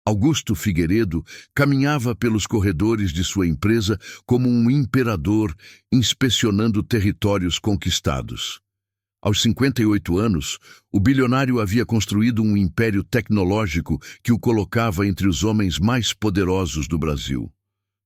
Augusto Figueiredo caminhava pelos corredores de sua empresa como um imperador inspecionando territórios conquistados. Aos 58 anos, o bilionário havia construído um império tecnológico que o colocava entre os homens mais poderosos do Brasil.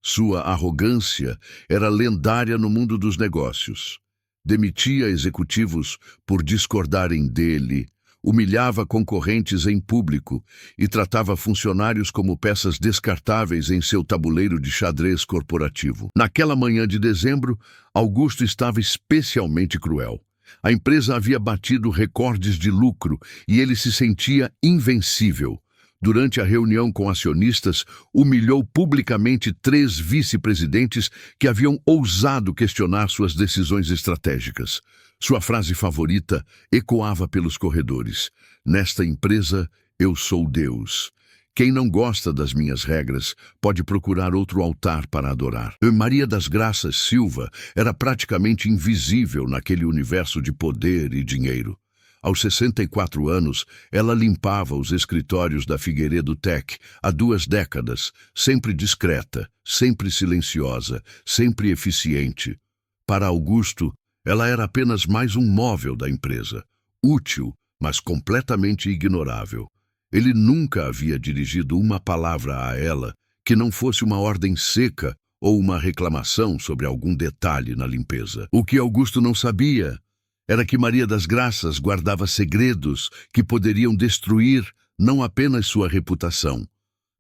Sua arrogância era lendária no mundo dos negócios. Demitia executivos por discordarem dele, humilhava concorrentes em público e tratava funcionários como peças descartáveis em seu tabuleiro de xadrez corporativo. Naquela manhã de dezembro, Augusto estava especialmente cruel. A empresa havia batido recordes de lucro e ele se sentia invencível. Durante a reunião com acionistas, humilhou publicamente 3 vice-presidentes que haviam ousado questionar suas decisões estratégicas. Sua frase favorita ecoava pelos corredores: "Nesta empresa, eu sou Deus. Quem não gosta das minhas regras pode procurar outro altar para adorar." Maria das Graças Silva era praticamente invisível naquele universo de poder e dinheiro. Aos 64 anos, ela limpava os escritórios da Figueiredo Tech há 2 décadas, sempre discreta, sempre silenciosa, sempre eficiente. Para Augusto, ela era apenas mais um móvel da empresa, útil, mas completamente ignorável. Ele nunca havia dirigido uma palavra a ela que não fosse uma ordem seca ou uma reclamação sobre algum detalhe na limpeza. O que Augusto não sabia era que Maria das Graças guardava segredos que poderiam destruir não apenas sua reputação,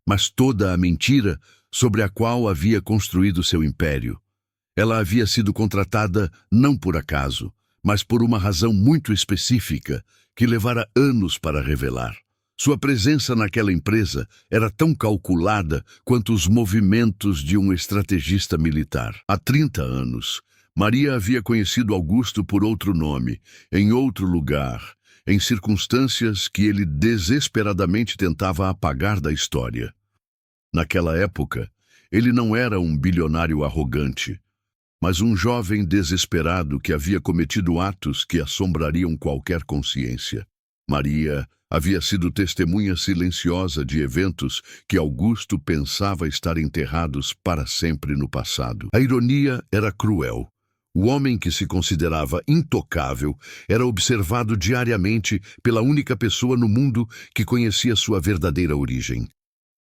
mas toda a mentira sobre a qual havia construído seu império. Ela havia sido contratada não por acaso, mas por uma razão muito específica que levara anos para revelar. Sua presença naquela empresa era tão calculada quanto os movimentos de um estrategista militar. Há 30 anos, Maria havia conhecido Augusto por outro nome, em outro lugar, em circunstâncias que ele desesperadamente tentava apagar da história. Naquela época, ele não era um bilionário arrogante, mas um jovem desesperado que havia cometido atos que assombrariam qualquer consciência. Maria havia sido testemunha silenciosa de eventos que Augusto pensava estar enterrados para sempre no passado. A ironia era cruel. O homem que se considerava intocável era observado diariamente pela única pessoa no mundo que conhecia sua verdadeira origem.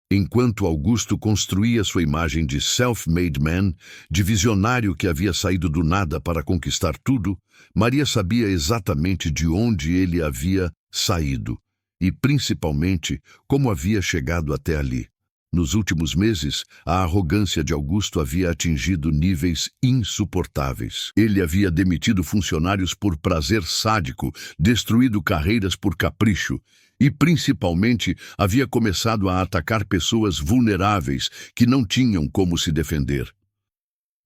Enquanto Augusto construía sua imagem de self-made man, de visionário que havia saído do nada para conquistar tudo, Maria sabia exatamente de onde ele havia saído e, principalmente, como havia chegado até ali. Nos últimos meses, a arrogância de Augusto havia atingido níveis insuportáveis. Ele havia demitido funcionários por prazer sádico, destruído carreiras por capricho e, principalmente, havia começado a atacar pessoas vulneráveis que não tinham como se defender.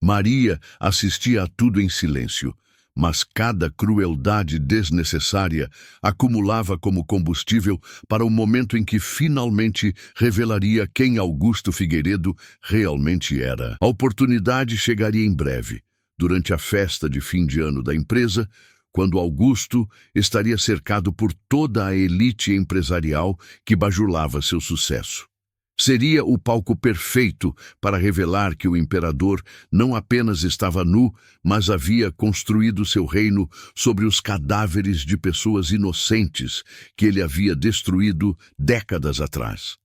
Maria assistia a tudo em silêncio, mas cada crueldade desnecessária acumulava como combustível para o momento em que finalmente revelaria quem Augusto Figueiredo realmente era. A oportunidade chegaria em breve, durante a festa de fim de ano da empresa, quando Augusto estaria cercado por toda a elite empresarial que bajulava seu sucesso. Seria o palco perfeito para revelar que o imperador não apenas estava nu, mas havia construído seu reino sobre os cadáveres de pessoas inocentes que ele havia destruído décadas atrás.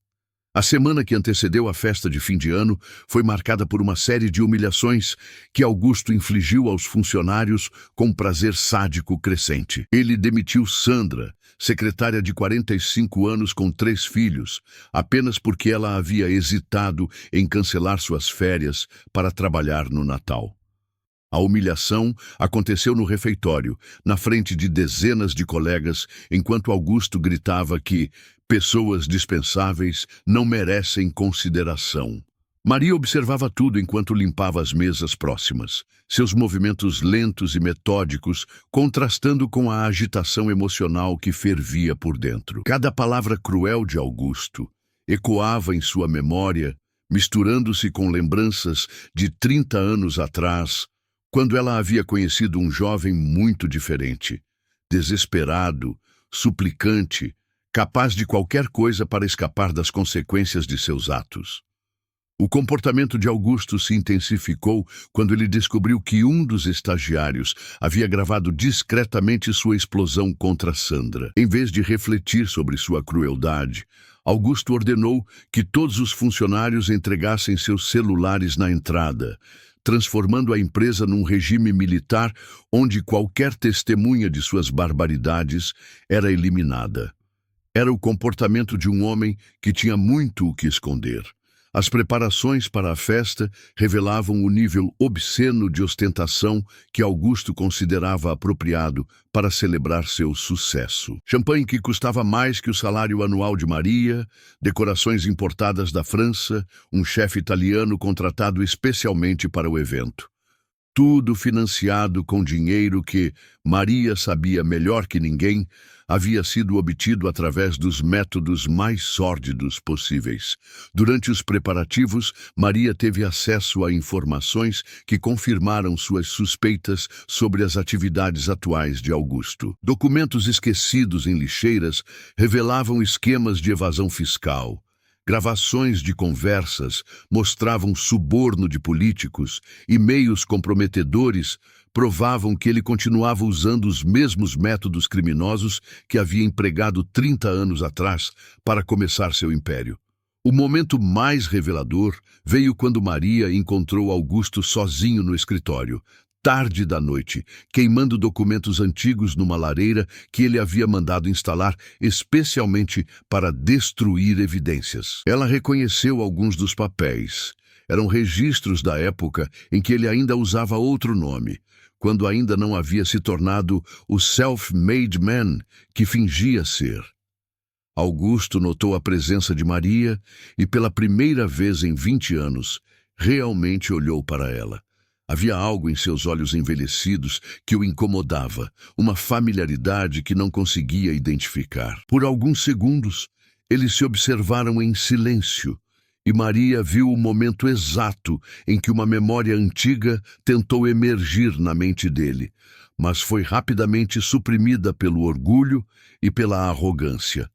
A semana que antecedeu a festa de fim de ano foi marcada por uma série de humilhações que Augusto infligiu aos funcionários com prazer sádico crescente. Ele demitiu Sandra, secretária de 45 anos com 3 filhos, apenas porque ela havia hesitado em cancelar suas férias para trabalhar no Natal. A humilhação aconteceu no refeitório, na frente de dezenas de colegas, enquanto Augusto gritava que pessoas dispensáveis não merecem consideração. Maria observava tudo enquanto limpava as mesas próximas, seus movimentos lentos e metódicos contrastando com a agitação emocional que fervia por dentro. Cada palavra cruel de Augusto ecoava em sua memória, misturando-se com lembranças de 30 anos atrás, quando ela havia conhecido um jovem muito diferente, desesperado, suplicante, capaz de qualquer coisa para escapar das consequências de seus atos. O comportamento de Augusto se intensificou quando ele descobriu que um dos estagiários havia gravado discretamente sua explosão contra Sandra. Em vez de refletir sobre sua crueldade, Augusto ordenou que todos os funcionários entregassem seus celulares na entrada, transformando a empresa num regime militar onde qualquer testemunha de suas barbaridades era eliminada. Era o comportamento de um homem que tinha muito o que esconder. As preparações para a festa revelavam o nível obsceno de ostentação que Augusto considerava apropriado para celebrar seu sucesso. Champanhe que custava mais que o salário anual de Maria, decorações importadas da França, um chefe italiano contratado especialmente para o evento. Tudo financiado com dinheiro que, Maria sabia melhor que ninguém, havia sido obtido através dos métodos mais sórdidos possíveis. Durante os preparativos, Maria teve acesso a informações que confirmaram suas suspeitas sobre as atividades atuais de Augusto. Documentos esquecidos em lixeiras revelavam esquemas de evasão fiscal. Gravações de conversas mostravam suborno de políticos, e-mails comprometedores provavam que ele continuava usando os mesmos métodos criminosos que havia empregado 30 anos atrás para começar seu império. O momento mais revelador veio quando Maria encontrou Augusto sozinho no escritório, tarde da noite, queimando documentos antigos numa lareira que ele havia mandado instalar especialmente para destruir evidências. Ela reconheceu alguns dos papéis. Eram registros da época em que ele ainda usava outro nome, quando ainda não havia se tornado o self-made man que fingia ser. Augusto notou a presença de Maria e, pela primeira vez em 20 anos, realmente olhou para ela. Havia algo em seus olhos envelhecidos que o incomodava, uma familiaridade que não conseguia identificar. Por alguns segundos, eles se observaram em silêncio, e Maria viu o momento exato em que uma memória antiga tentou emergir na mente dele, mas foi rapidamente suprimida pelo orgulho e pela arrogância.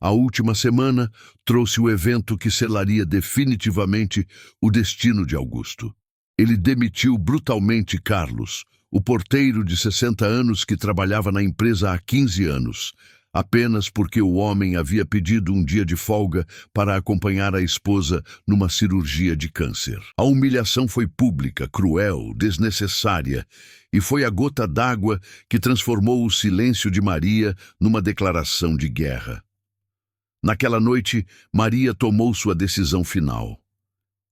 A última semana trouxe o evento que selaria definitivamente o destino de Augusto. Ele demitiu brutalmente Carlos, o porteiro de 60 anos que trabalhava na empresa há 15 anos, apenas porque o homem havia pedido um dia de folga para acompanhar a esposa numa cirurgia de câncer. A humilhação foi pública, cruel, desnecessária, e foi a gota d'água que transformou o silêncio de Maria numa declaração de guerra. Naquela noite, Maria tomou sua decisão final.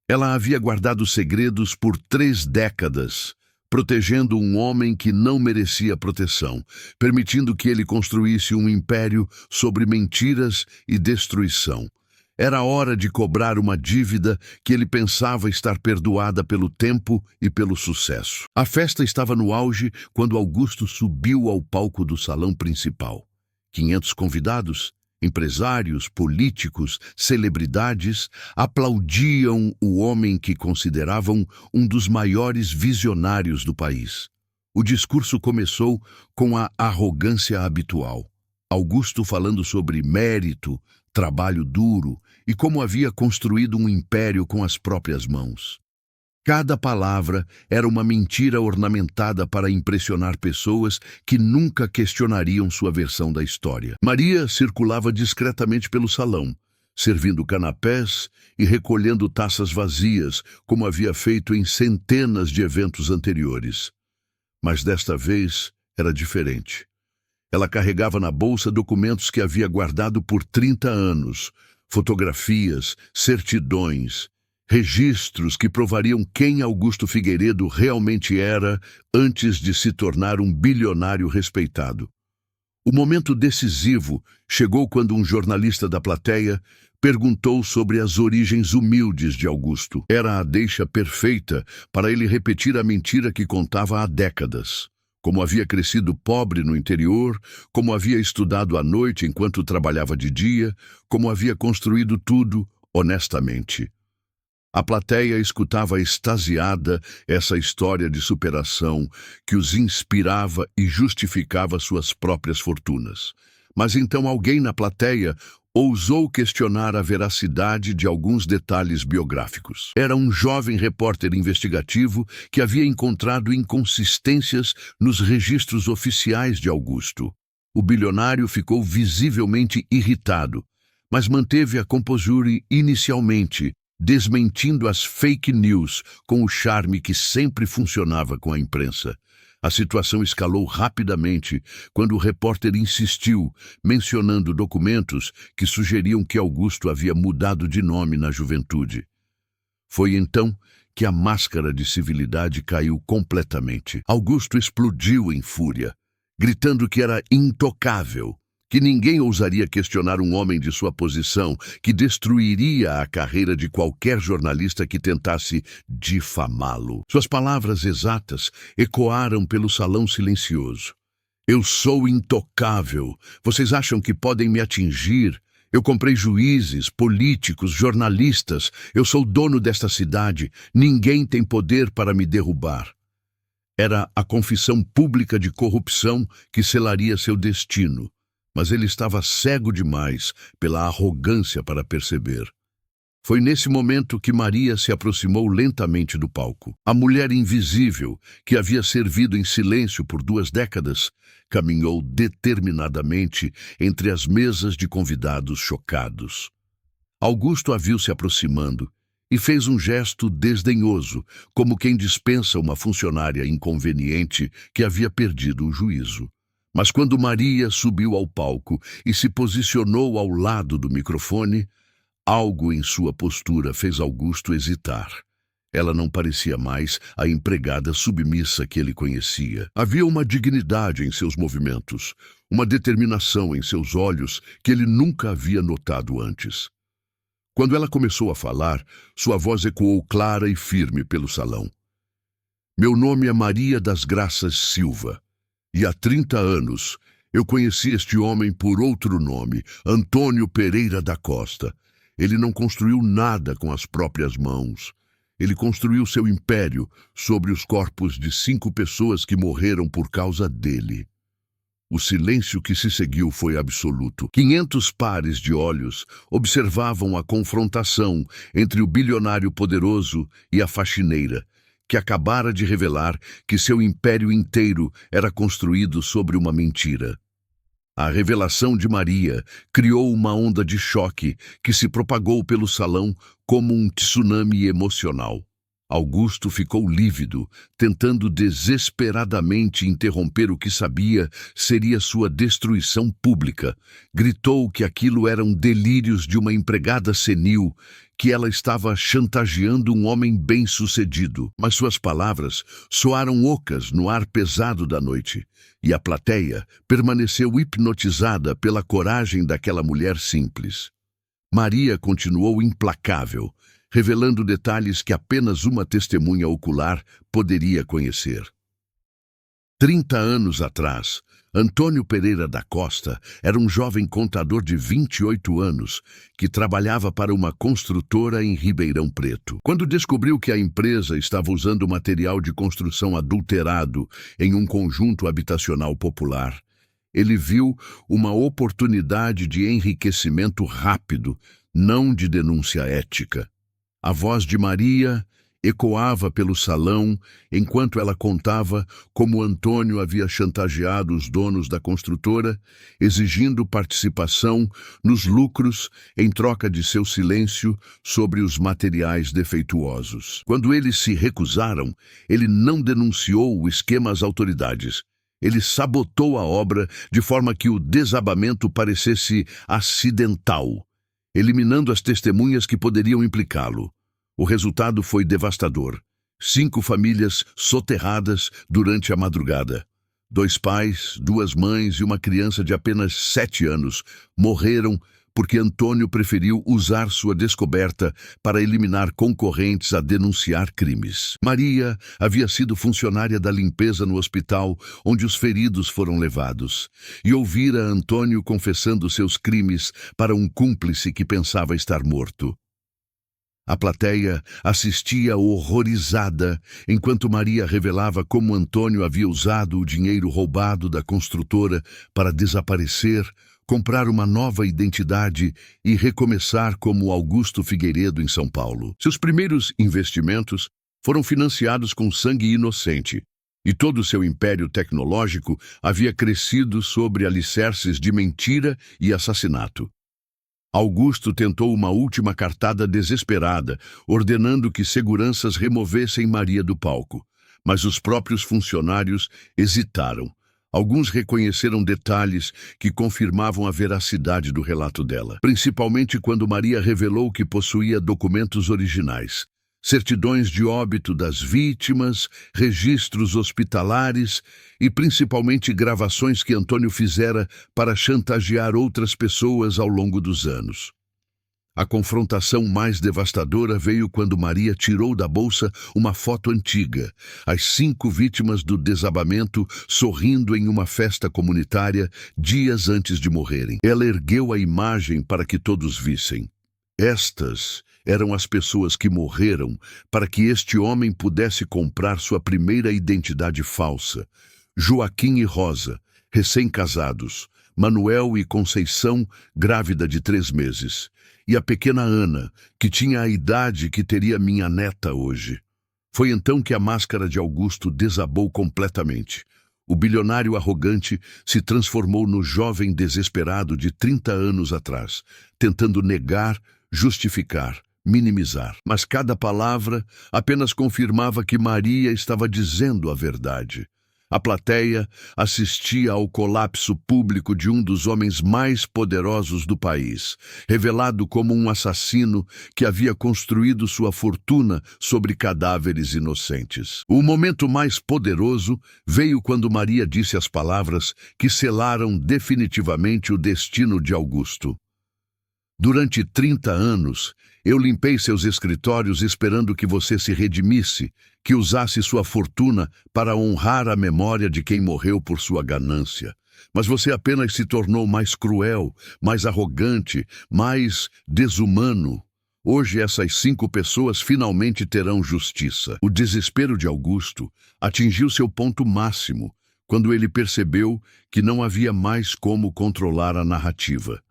Ela havia guardado segredos por 3 décadas, protegendo um homem que não merecia proteção, permitindo que ele construísse um império sobre mentiras e destruição. Era hora de cobrar uma dívida que ele pensava estar perdoada pelo tempo e pelo sucesso. A festa estava no auge quando Augusto subiu ao palco do salão principal. 500 convidados, empresários, políticos, celebridades, aplaudiam o homem que consideravam um dos maiores visionários do país. O discurso começou com a arrogância habitual. Augusto falando sobre mérito, trabalho duro e como havia construído um império com as próprias mãos. Cada palavra era uma mentira ornamentada para impressionar pessoas que nunca questionariam sua versão da história. Maria circulava discretamente pelo salão, servindo canapés e recolhendo taças vazias, como havia feito em centenas de eventos anteriores. Mas desta vez era diferente. Ela carregava na bolsa documentos que havia guardado por 30 anos, fotografias, certidões, registros que provariam quem Augusto Figueiredo realmente era antes de se tornar um bilionário respeitado. O momento decisivo chegou quando um jornalista da plateia perguntou sobre as origens humildes de Augusto. Era a deixa perfeita para ele repetir a mentira que contava há décadas. Como havia crescido pobre no interior, como havia estudado à noite enquanto trabalhava de dia, como havia construído tudo honestamente. A plateia escutava extasiada essa história de superação que os inspirava e justificava suas próprias fortunas. Mas então alguém na plateia ousou questionar a veracidade de alguns detalhes biográficos. Era um jovem repórter investigativo que havia encontrado inconsistências nos registros oficiais de Augusto. O bilionário ficou visivelmente irritado, mas manteve a compostura inicialmente, desmentindo as fake news com o charme que sempre funcionava com a imprensa. A situação escalou rapidamente quando o repórter insistiu, mencionando documentos que sugeriam que Augusto havia mudado de nome na juventude. Foi então que a máscara de civilidade caiu completamente. Augusto explodiu em fúria, gritando que era intocável, que ninguém ousaria questionar um homem de sua posição, que destruiria a carreira de qualquer jornalista que tentasse difamá-lo. Suas palavras exatas ecoaram pelo salão silencioso. Eu sou intocável. Vocês acham que podem me atingir? Eu comprei juízes, políticos, jornalistas. Eu sou dono desta cidade. Ninguém tem poder para me derrubar. Era a confissão pública de corrupção que selaria seu destino. Mas ele estava cego demais pela arrogância para perceber. Foi nesse momento que Maria se aproximou lentamente do palco. A mulher invisível, que havia servido em silêncio por 2 décadas, caminhou determinadamente entre as mesas de convidados chocados. Augusto a viu se aproximando e fez um gesto desdenhoso, como quem dispensa uma funcionária inconveniente que havia perdido o juízo. Mas quando Maria subiu ao palco e se posicionou ao lado do microfone, algo em sua postura fez Augusto hesitar. Ela não parecia mais a empregada submissa que ele conhecia. Havia uma dignidade em seus movimentos, uma determinação em seus olhos que ele nunca havia notado antes. Quando ela começou a falar, sua voz ecoou clara e firme pelo salão. Meu nome é Maria das Graças Silva. E há 30 anos, eu conheci este homem por outro nome, Antônio Pereira da Costa. Ele não construiu nada com as próprias mãos. Ele construiu seu império sobre os corpos de 5 pessoas que morreram por causa dele. O silêncio que se seguiu foi absoluto. 500 pares de olhos observavam a confrontação entre o bilionário poderoso e a faxineira, que acabara de revelar que seu império inteiro era construído sobre uma mentira. A revelação de Maria criou uma onda de choque que se propagou pelo salão como um tsunami emocional. Augusto ficou lívido, tentando desesperadamente interromper o que sabia seria sua destruição pública. Gritou que aquilo eram delírios de uma empregada senil, que ela estava chantageando um homem bem-sucedido. Mas suas palavras soaram ocas no ar pesado da noite, e a plateia permaneceu hipnotizada pela coragem daquela mulher simples. Maria continuou implacável, revelando detalhes que apenas uma testemunha ocular poderia conhecer. 30 anos atrás, Antônio Pereira da Costa era um jovem contador de 28 anos que trabalhava para uma construtora em Ribeirão Preto. Quando descobriu que a empresa estava usando material de construção adulterado em um conjunto habitacional popular, ele viu uma oportunidade de enriquecimento rápido, não de denúncia ética. A voz de Maria ecoava pelo salão enquanto ela contava como Antônio havia chantageado os donos da construtora, exigindo participação nos lucros em troca de seu silêncio sobre os materiais defeituosos. Quando eles se recusaram, ele não denunciou o esquema às autoridades. Ele sabotou a obra de forma que o desabamento parecesse acidental, eliminando as testemunhas que poderiam implicá-lo. O resultado foi devastador. 5 famílias soterradas durante a madrugada. 2 pais, 2 mães e uma criança de apenas 7 anos morreram porque Antônio preferiu usar sua descoberta para eliminar concorrentes a denunciar crimes. Maria havia sido funcionária da limpeza no hospital onde os feridos foram levados, e ouvira Antônio confessando seus crimes para um cúmplice que pensava estar morto. A plateia assistia horrorizada enquanto Maria revelava como Antônio havia usado o dinheiro roubado da construtora para desaparecer comprar uma nova identidade e recomeçar como Augusto Figueiredo em São Paulo. Seus primeiros investimentos foram financiados com sangue inocente, e todo o seu império tecnológico havia crescido sobre alicerces de mentira e assassinato. Augusto tentou uma última cartada desesperada, ordenando que seguranças removessem Maria do palco. Mas os próprios funcionários hesitaram. Alguns reconheceram detalhes que confirmavam a veracidade do relato dela, principalmente quando Maria revelou que possuía documentos originais, certidões de óbito das vítimas, registros hospitalares e principalmente gravações que Antônio fizera para chantagear outras pessoas ao longo dos anos. A confrontação mais devastadora veio quando Maria tirou da bolsa uma foto antiga, as 5 vítimas do desabamento sorrindo em uma festa comunitária dias antes de morrerem. Ela ergueu a imagem para que todos vissem. Estas eram as pessoas que morreram para que este homem pudesse comprar sua primeira identidade falsa. Joaquim e Rosa, recém-casados, Manuel e Conceição, grávida de 3 meses. E a pequena Ana, que tinha a idade que teria minha neta hoje. Foi então que a máscara de Augusto desabou completamente. O bilionário arrogante se transformou no jovem desesperado de 30 anos atrás, tentando negar, justificar, minimizar. Mas cada palavra apenas confirmava que Maria estava dizendo a verdade. A plateia assistia ao colapso público de um dos homens mais poderosos do país, revelado como um assassino que havia construído sua fortuna sobre cadáveres inocentes. O momento mais poderoso veio quando Maria disse as palavras que selaram definitivamente o destino de Augusto. Durante 30 anos, eu limpei seus escritórios esperando que você se redimisse, que usasse sua fortuna para honrar a memória de quem morreu por sua ganância. Mas você apenas se tornou mais cruel, mais arrogante, mais desumano. Hoje essas 5 pessoas finalmente terão justiça. O desespero de Augusto atingiu seu ponto máximo quando ele percebeu que não havia mais como controlar a narrativa.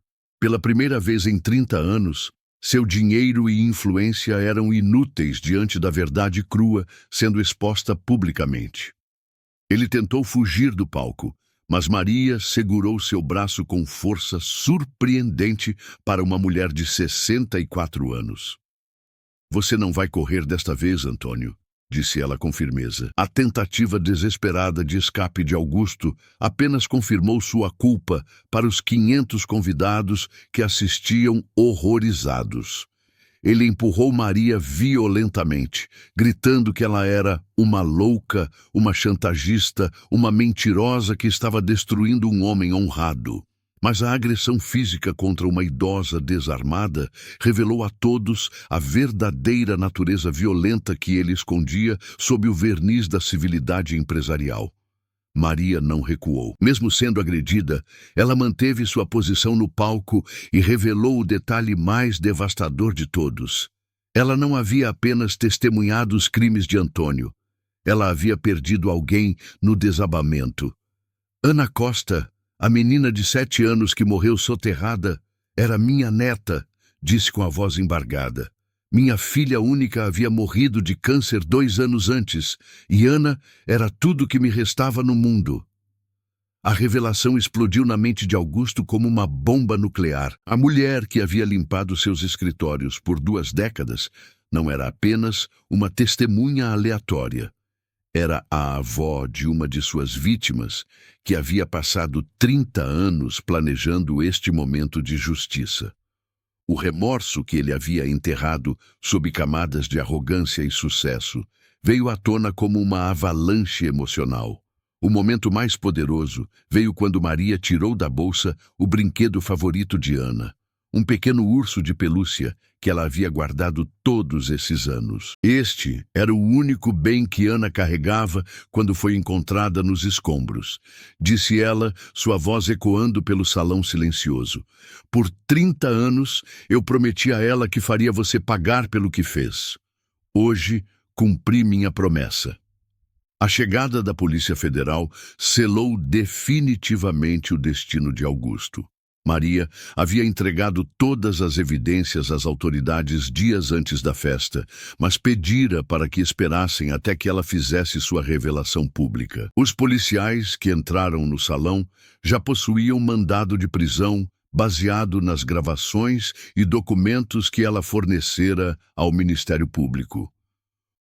Pela primeira vez em 30 anos, seu dinheiro e influência eram inúteis diante da verdade crua sendo exposta publicamente. Ele tentou fugir do palco, mas Maria segurou seu braço com força surpreendente para uma mulher de 64 anos. Você não vai correr desta vez, Antônio, disse ela com firmeza. A tentativa desesperada de escape de Augusto apenas confirmou sua culpa para os 500 convidados que assistiam horrorizados. Ele empurrou Maria violentamente, gritando que ela era uma louca, uma chantagista, uma mentirosa que estava destruindo um homem honrado. Mas a agressão física contra uma idosa desarmada revelou a todos a verdadeira natureza violenta que ele escondia sob o verniz da civilidade empresarial. Maria não recuou. Mesmo sendo agredida, ela manteve sua posição no palco e revelou o detalhe mais devastador de todos. Ela não havia apenas testemunhado os crimes de Antônio. Ela havia perdido alguém no desabamento. Ana Costa, a menina de 7 anos que morreu soterrada, era minha neta, disse com a voz embargada. Minha filha única havia morrido de câncer 2 anos antes, e Ana era tudo que me restava no mundo. A revelação explodiu na mente de Augusto como uma bomba nuclear. A mulher que havia limpado seus escritórios por 2 décadas não era apenas uma testemunha aleatória. Era a avó de uma de suas vítimas que havia passado 30 anos planejando este momento de justiça. O remorso que ele havia enterrado sob camadas de arrogância e sucesso veio à tona como uma avalanche emocional. O momento mais poderoso veio quando Maria tirou da bolsa o brinquedo favorito de Ana, um pequeno urso de pelúcia que ela havia guardado todos esses anos. Este era o único bem que Ana carregava quando foi encontrada nos escombros. Disse ela, sua voz ecoando pelo salão silencioso. Por 30 anos, eu prometi a ela que faria você pagar pelo que fez. Hoje, cumpri minha promessa. A chegada da Polícia Federal selou definitivamente o destino de Augusto. Maria havia entregado todas as evidências às autoridades dias antes da festa, mas pedira para que esperassem até que ela fizesse sua revelação pública. Os policiais que entraram no salão já possuíam mandado de prisão baseado nas gravações e documentos que ela fornecera ao Ministério Público.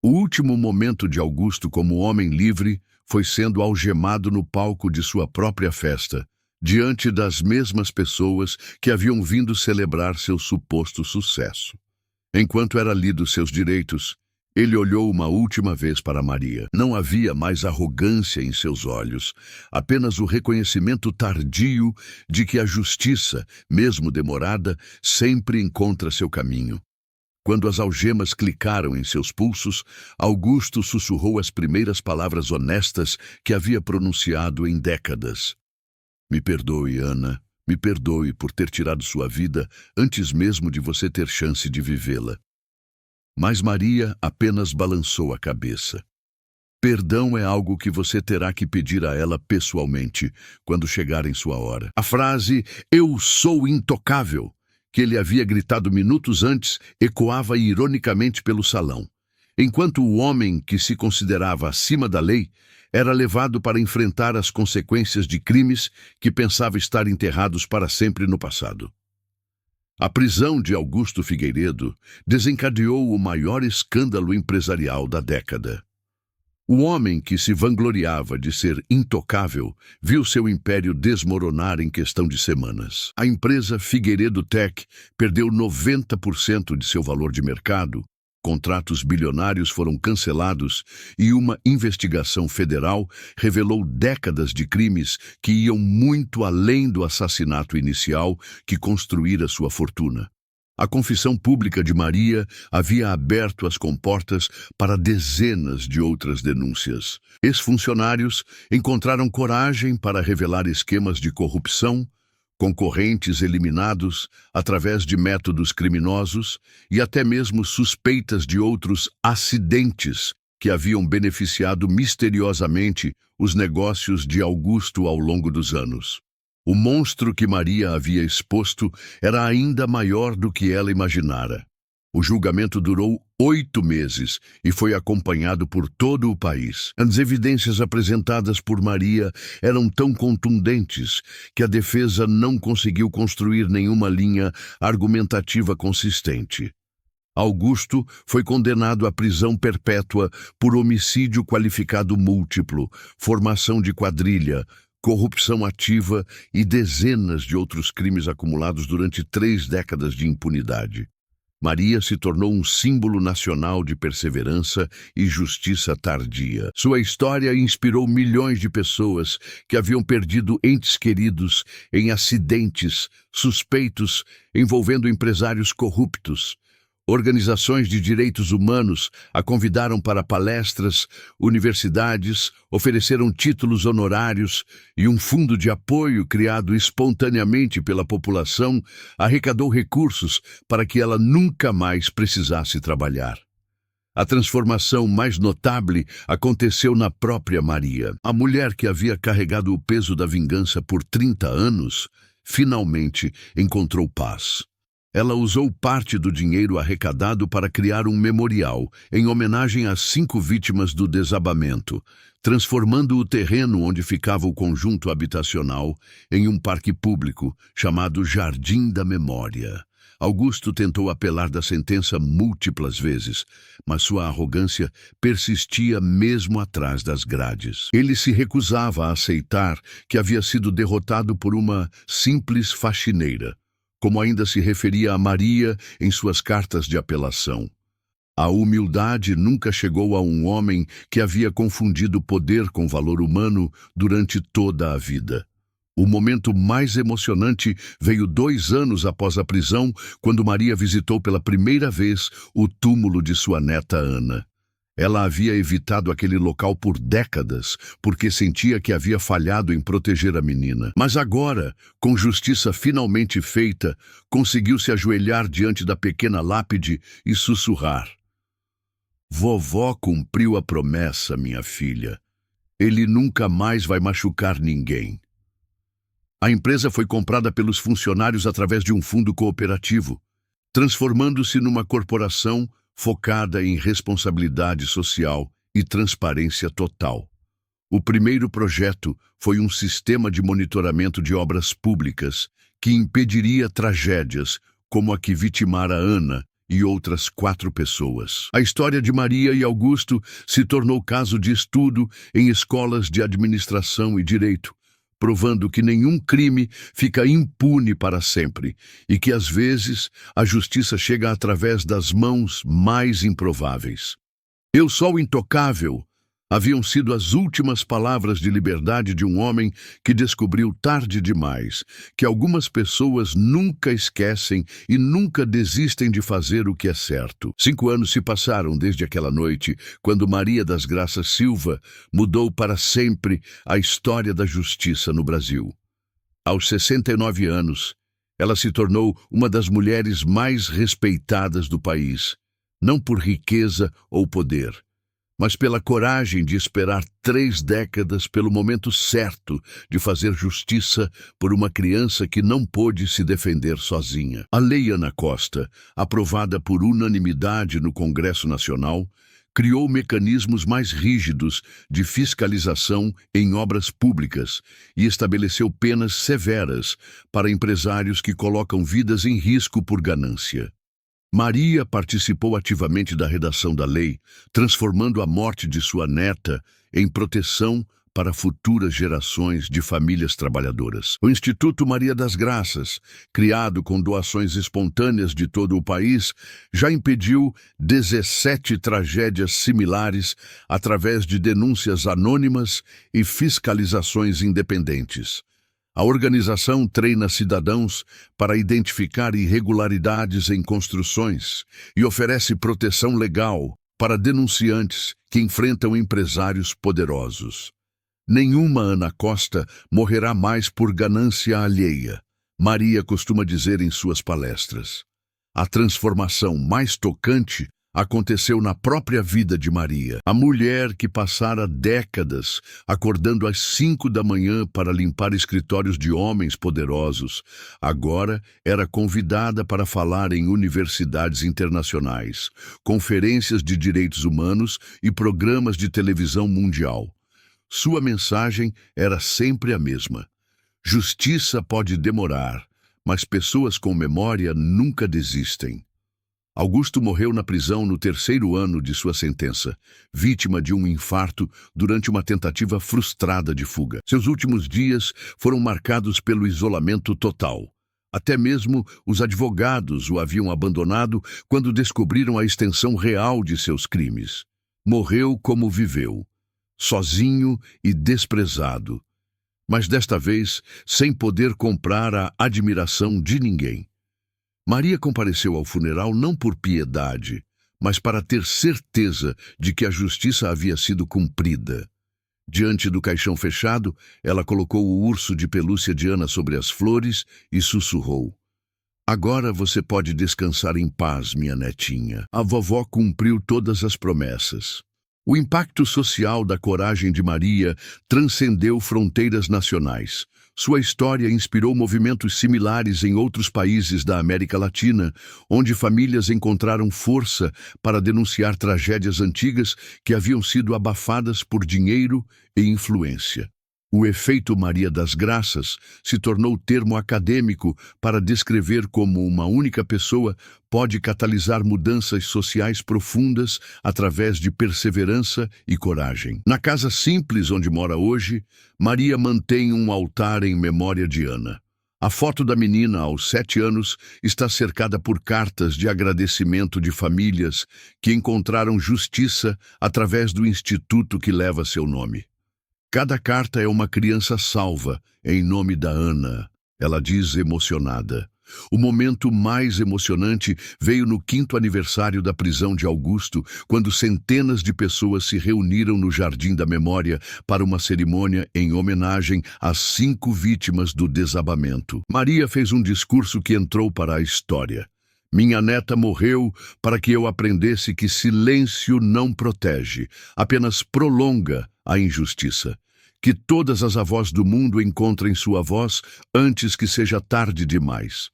O último momento de Augusto como homem livre foi sendo algemado no palco de sua própria festa, diante das mesmas pessoas que haviam vindo celebrar seu suposto sucesso. Enquanto era lido seus direitos, ele olhou uma última vez para Maria. Não havia mais arrogância em seus olhos, apenas o reconhecimento tardio de que a justiça, mesmo demorada, sempre encontra seu caminho. Quando as algemas clicaram em seus pulsos, Augusto sussurrou as primeiras palavras honestas que havia pronunciado em décadas. Me perdoe, Ana. Me perdoe por ter tirado sua vida antes mesmo de você ter chance de vivê-la. Mas Maria apenas balançou a cabeça. Perdão é algo que você terá que pedir a ela pessoalmente, quando chegar em sua hora. A frase "Eu sou intocável", que ele havia gritado minutos antes, ecoava ironicamente pelo salão, enquanto o homem que se considerava acima da lei era levado para enfrentar as consequências de crimes que pensava estar enterrados para sempre no passado. A prisão de Augusto Figueiredo desencadeou o maior escândalo empresarial da década. O homem que se vangloriava de ser intocável viu seu império desmoronar em questão de semanas. A empresa Figueiredo Tech perdeu 90% de seu valor de mercado, contratos bilionários foram cancelados e uma investigação federal revelou décadas de crimes que iam muito além do assassinato inicial que construíra sua fortuna. A confissão pública de Maria havia aberto as comportas para dezenas de outras denúncias. Ex-funcionários encontraram coragem para revelar esquemas de corrupção, concorrentes eliminados através de métodos criminosos e até mesmo suspeitas de outros acidentes que haviam beneficiado misteriosamente os negócios de Augusto ao longo dos anos. O monstro que Maria havia exposto era ainda maior do que ela imaginara. O julgamento durou 8 meses e foi acompanhado por todo o país. As evidências apresentadas por Maria eram tão contundentes que a defesa não conseguiu construir nenhuma linha argumentativa consistente. Augusto foi condenado à prisão perpétua por homicídio qualificado múltiplo, formação de quadrilha, corrupção ativa e dezenas de outros crimes acumulados durante 3 décadas de impunidade. Maria se tornou um símbolo nacional de perseverança e justiça tardia. Sua história inspirou milhões de pessoas que haviam perdido entes queridos em acidentes suspeitos envolvendo empresários corruptos. Organizações de direitos humanos a convidaram para palestras, universidades ofereceram títulos honorários e um fundo de apoio criado espontaneamente pela população arrecadou recursos para que ela nunca mais precisasse trabalhar. A transformação mais notável aconteceu na própria Maria. A mulher que havia carregado o peso da vingança por 30 anos, finalmente encontrou paz. Ela usou parte do dinheiro arrecadado para criar um memorial em homenagem às 5 vítimas do desabamento, transformando o terreno onde ficava o conjunto habitacional em um parque público chamado Jardim da Memória. Augusto tentou apelar da sentença múltiplas vezes, mas sua arrogância persistia mesmo atrás das grades. Ele se recusava a aceitar que havia sido derrotado por uma simples faxineira, como ainda se referia a Maria em suas cartas de apelação. A humildade nunca chegou a um homem que havia confundido poder com valor humano durante toda a vida. O momento mais emocionante veio 2 anos após a prisão, quando Maria visitou pela primeira vez o túmulo de sua neta Ana. Ela havia evitado aquele local por décadas, porque sentia que havia falhado em proteger a menina. Mas agora, com justiça finalmente feita, conseguiu se ajoelhar diante da pequena lápide e sussurrar: "Vovó cumpriu a promessa, minha filha. Ele nunca mais vai machucar ninguém." A empresa foi comprada pelos funcionários através de um fundo cooperativo, transformando-se numa corporação focada em responsabilidade social e transparência total. O primeiro projeto foi um sistema de monitoramento de obras públicas que impediria tragédias como a que vitimara Ana e outras 4 pessoas. A história de Maria e Augusto se tornou caso de estudo em escolas de administração e direito, provando que nenhum crime fica impune para sempre e que, às vezes, a justiça chega através das mãos mais improváveis. "Eu sou intocável" haviam sido as últimas palavras de liberdade de um homem que descobriu tarde demais que algumas pessoas nunca esquecem e nunca desistem de fazer o que é certo. 5 anos se passaram desde aquela noite, quando Maria das Graças Silva mudou para sempre a história da justiça no Brasil. Aos 69 anos, ela se tornou uma das mulheres mais respeitadas do país, não por riqueza ou poder, mas pela coragem de esperar 3 décadas pelo momento certo de fazer justiça por uma criança que não pôde se defender sozinha. A Lei Ana Costa, aprovada por unanimidade no Congresso Nacional, criou mecanismos mais rígidos de fiscalização em obras públicas e estabeleceu penas severas para empresários que colocam vidas em risco por ganância. Maria participou ativamente da redação da lei, transformando a morte de sua neta em proteção para futuras gerações de famílias trabalhadoras. O Instituto Maria das Graças, criado com doações espontâneas de todo o país, já impediu 17 tragédias similares através de denúncias anônimas e fiscalizações independentes. A organização treina cidadãos para identificar irregularidades em construções e oferece proteção legal para denunciantes que enfrentam empresários poderosos. Nenhuma Ana Costa morrerá mais por ganância alheia, Maria costuma dizer em suas palestras. A transformação mais tocante aconteceu na própria vida de Maria. A mulher que passara décadas acordando às 5 da manhã para limpar escritórios de homens poderosos, agora era convidada para falar em universidades internacionais, conferências de direitos humanos e programas de televisão mundial. Sua mensagem era sempre a mesma: justiça pode demorar, mas pessoas com memória nunca desistem. Augusto morreu na prisão no 3º ano de sua sentença, vítima de um infarto durante uma tentativa frustrada de fuga. Seus últimos dias foram marcados pelo isolamento total. Até mesmo os advogados o haviam abandonado quando descobriram a extensão real de seus crimes. Morreu como viveu, sozinho e desprezado, mas desta vez sem poder comprar a admiração de ninguém. Maria compareceu ao funeral não por piedade, mas para ter certeza de que a justiça havia sido cumprida. Diante do caixão fechado, ela colocou o urso de pelúcia de Ana sobre as flores e sussurrou: "Agora você pode descansar em paz, minha netinha." A vovó cumpriu todas as promessas. O impacto social da coragem de Maria transcendeu fronteiras nacionais. Sua história inspirou movimentos similares em outros países da América Latina, onde famílias encontraram força para denunciar tragédias antigas que haviam sido abafadas por dinheiro e influência. O efeito Maria das Graças se tornou termo acadêmico para descrever como uma única pessoa pode catalisar mudanças sociais profundas através de perseverança e coragem. Na casa simples onde mora hoje, Maria mantém um altar em memória de Ana. A foto da menina, aos 7 anos, está cercada por cartas de agradecimento de famílias que encontraram justiça através do instituto que leva seu nome. Cada carta é uma criança salva, em nome da Ana, ela diz emocionada. O momento mais emocionante veio no 5º aniversário da prisão de Augusto, quando centenas de pessoas se reuniram no Jardim da Memória para uma cerimônia em homenagem às 5 vítimas do desabamento. Maria fez um discurso que entrou para a história. "Minha neta morreu para que eu aprendesse que silêncio não protege, apenas prolonga a injustiça. Que todas as avós do mundo encontrem sua voz antes que seja tarde demais.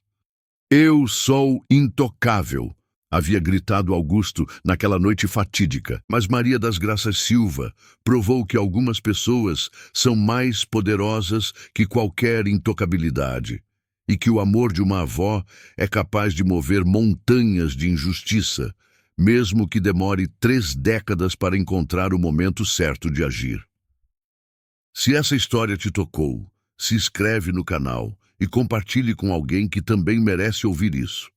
Eu sou intocável, havia gritado Augusto naquela noite fatídica. Mas Maria das Graças Silva provou que algumas pessoas são mais poderosas que qualquer intocabilidade e que o amor de uma avó é capaz de mover montanhas de injustiça, mesmo que demore 3 décadas para encontrar o momento certo de agir. Se essa história te tocou, se inscreve no canal e compartilhe com alguém que também merece ouvir isso.